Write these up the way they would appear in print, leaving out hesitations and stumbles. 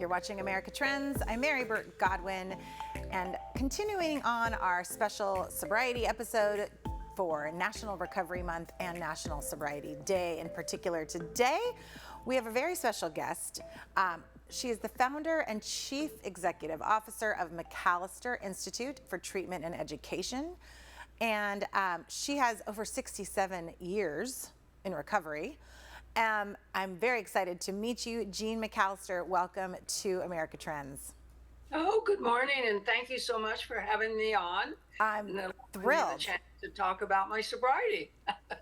You're watching America Trends. I'm Mary Burt-Godwin, and continuing on our special sobriety episode for National Recovery Month and National Sobriety Day. In particular, today we have a very special guest. She is the founder and chief executive officer of McAlister Institute for Treatment and Education. And she has over 67 years in recovery. I'm very excited to meet you, Jeanne McAlister. Welcome to America Trends. Oh, good morning, and thank you so much for having me on. I'm thrilled The chance to talk about my sobriety.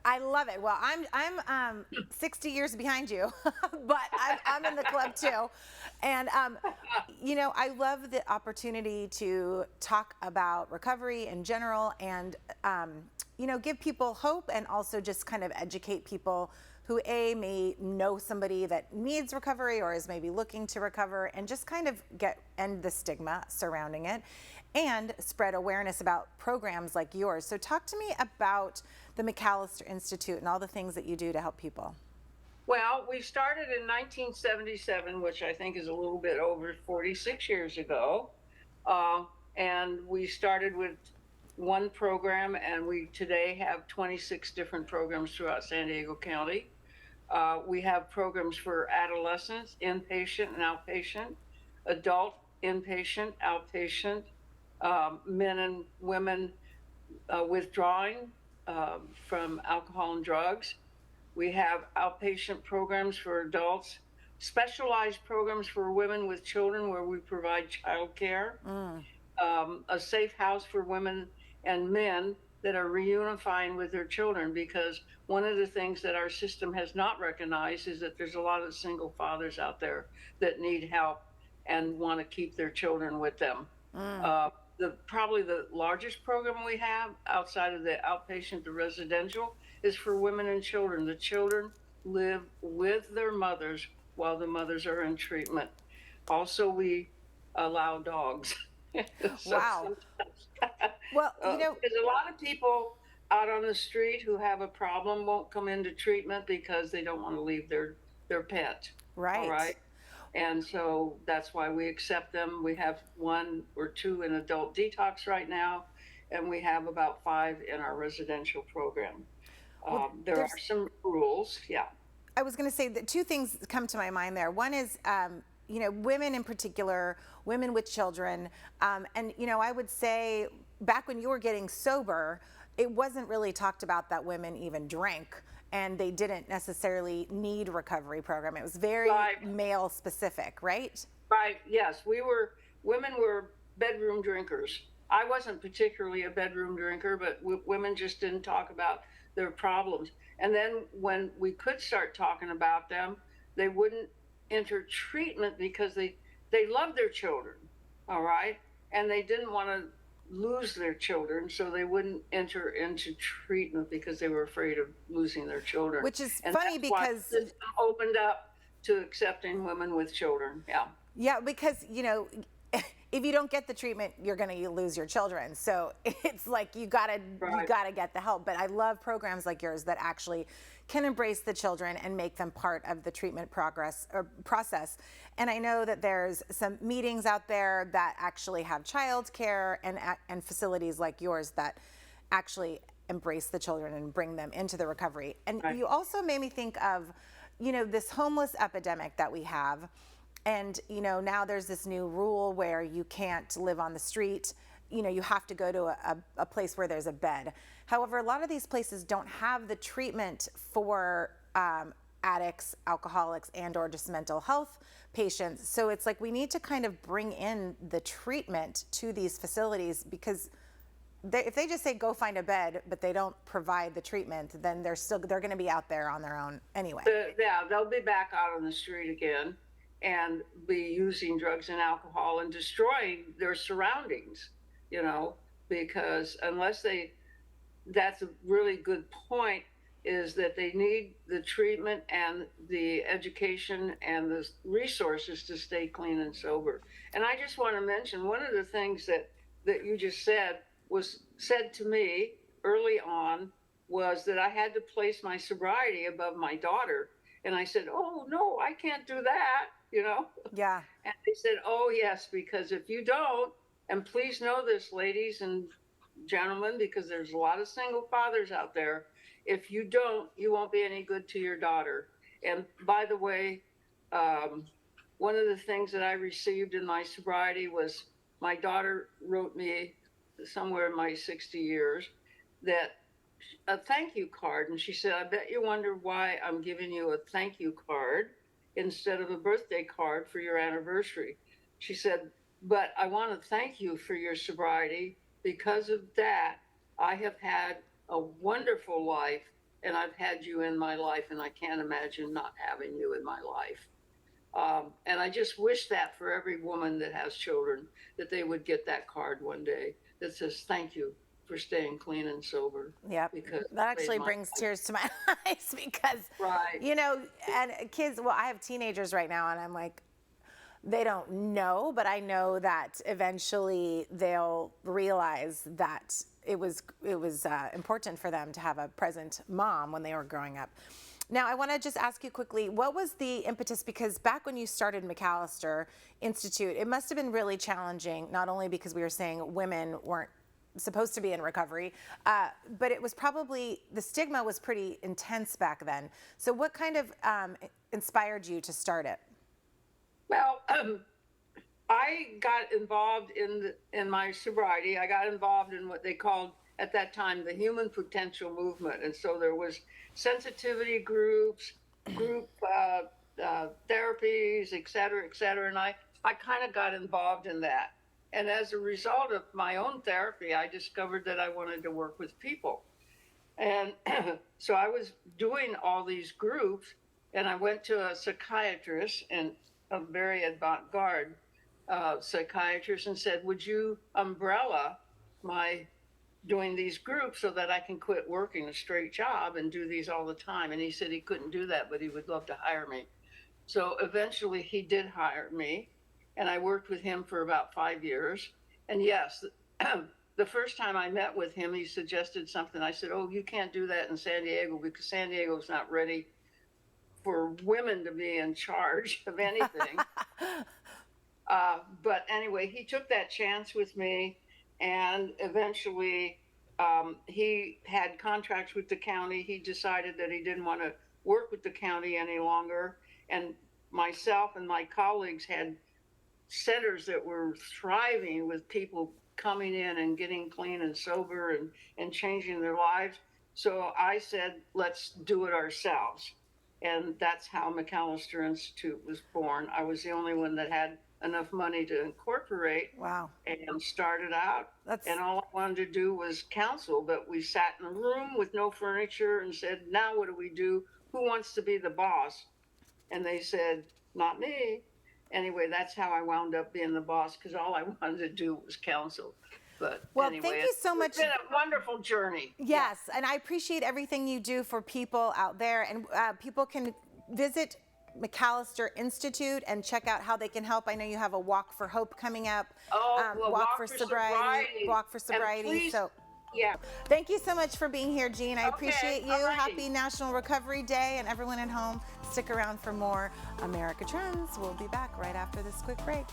I love it. Well, I'm 60 years behind you, but I'm in the club too. And, you know, I love the opportunity to talk about recovery in general and, you know, give people hope and also just kind of educate people who may know somebody that needs recovery or is maybe looking to recover, and just kind of end the stigma surrounding it and spread awareness about programs like yours. So talk to me about the McAlister Institute and all the things that you do to help people. Well, we started in 1977, which I think is a little bit over 46 years ago. And we started with one program, and we today have 26 different programs throughout San Diego County. We have programs for adolescents, inpatient and outpatient, adult, inpatient, outpatient, men and women withdrawing from alcohol and drugs. We have outpatient programs for adults, specialized programs for women with children where we provide childcare, a safe house for women and men that are reunifying with their children, because one of the things that our system has not recognized is that there's a lot of single fathers out there that need help and want to keep their children with them. Probably the largest program we have outside of the outpatient, the residential, is for women and children. The children live with their mothers while the mothers are in treatment. Also, we allow dogs. Wow. Well, you know, there's a lot of people out on the street who have a problem won't come into treatment because they don't want to leave their pet. Right. All right. And so that's why we accept them. We have 1 or 2 in adult detox right now, and we have about 5 in our residential program. There are some rules. Yeah. I was going to say that 2 things come to my mind there. One is, you know, women in particular, women with children. And, you know, I would say back when you were getting sober, it wasn't really talked about that women even drank, and they didn't necessarily need a recovery program. It was very male specific, right? Right. Yes. Women were bedroom drinkers. I wasn't particularly a bedroom drinker, but women just didn't talk about their problems. And then when we could start talking about them, they wouldn't enter treatment because they loved their children. All right. And they didn't want to lose their children, so they wouldn't enter into treatment because they were afraid of losing their children. Which is funny because the system opened up to accepting women with children. Yeah, because, you know, if you don't get the treatment, you're going to lose your children. So it's like you gotta get the help. But I love programs like yours that actually can embrace the children and make them part of the treatment process. And I know that there's some meetings out there that actually have childcare and facilities like yours that actually embrace the children and bring them into the recovery. And you also made me think of, you know, this homeless epidemic that we have. And, you know, now there's this new rule where you can't live on the street. You know, you have to go to a place where there's a bed. However, a lot of these places don't have the treatment for addicts, alcoholics, and or just mental health patients. So it's like we need to kind of bring in the treatment to these facilities, because if they just say go find a bed, but they don't provide the treatment, then they're going to be out there on their own anyway. Yeah, they'll be back out on the street again and be using drugs and alcohol and destroying their surroundings, you know, because that's a really good point, is that they need the treatment and the education and the resources to stay clean and sober. And I just want to mention one of the things that you just said was said to me early on was that I had to place my sobriety above my daughter. And I said, oh, no, I can't do that. you know? Yeah. And they said, oh, yes, because if you don't, and please know this, ladies and gentlemen, because there's a lot of single fathers out there, if you don't, you won't be any good to your daughter. And by the way, um, one of the things that I received in my sobriety was my daughter wrote me somewhere in my 60 years that a thank you card. And she said, I bet you wonder why I'm giving you a thank you card instead of a birthday card for your anniversary. She said, but I want to thank you for your sobriety. Because of that, I have had a wonderful life, and I've had you in my life, and I can't imagine not having you in my life. And I just wish that for every woman that has children, that they would get that card one day that says, thank you for staying clean and sober. Yep. Because That actually brings tears to my eyes because, right. you know, and kids, well, I have teenagers right now and I'm like, they don't know, but I know that eventually they'll realize that it was important for them to have a present mom when they were growing up. Now, I want to just ask you quickly, what was the impetus? Because back when you started McAlister Institute, it must have been really challenging, not only because we were saying women weren't supposed to be in recovery, but it was probably, the stigma was pretty intense back then. So what kind of inspired you to start it? Well, I got involved in my sobriety. I got involved in what they called at that time the human potential movement, and so there was sensitivity groups, group therapies, et cetera, and I kind of got involved in that. And as a result of my own therapy, I discovered that I wanted to work with people, and so I was doing all these groups, and I went to a psychiatrist and a very avant-garde psychiatrist and said, would you umbrella my doing these groups so that I can quit working a straight job and do these all the time? And he said he couldn't do that, but he would love to hire me. So eventually he did hire me, and I worked with him for about 5 years. And yes, the first time I met with him, he suggested something. I said, oh, you can't do that in San Diego because San Diego's not ready for women to be in charge of anything. But anyway, he took that chance with me, and eventually he had contracts with the county. He decided that he didn't want to work with the county any longer, and myself and my colleagues had centers that were thriving with people coming in and getting clean and sober and changing their lives. So I said, let's do it ourselves. And that's how McAlister Institute was born. I was the only one that had enough money to incorporate. Wow. And started out. And all I wanted to do was counsel, but we sat in a room with no furniture and said, now what do we do? Who wants to be the boss? And they said, not me. Anyway, that's how I wound up being the boss, because all I wanted to do was counsel. But well, anyway, thank you so much. It's been a wonderful journey. Yes, yeah. And I appreciate everything you do for people out there. And people can visit McAlister Institute and check out how they can help. I know you have a Walk for Hope coming up. Oh, well, Walk for Sobriety. Walk for Sobriety. Please, so, yeah. Thank you so much for being here, Jeanne. I appreciate you. Alrighty. Happy National Recovery Day, and everyone at home, stick around for more America Trends. We'll be back right after this quick break.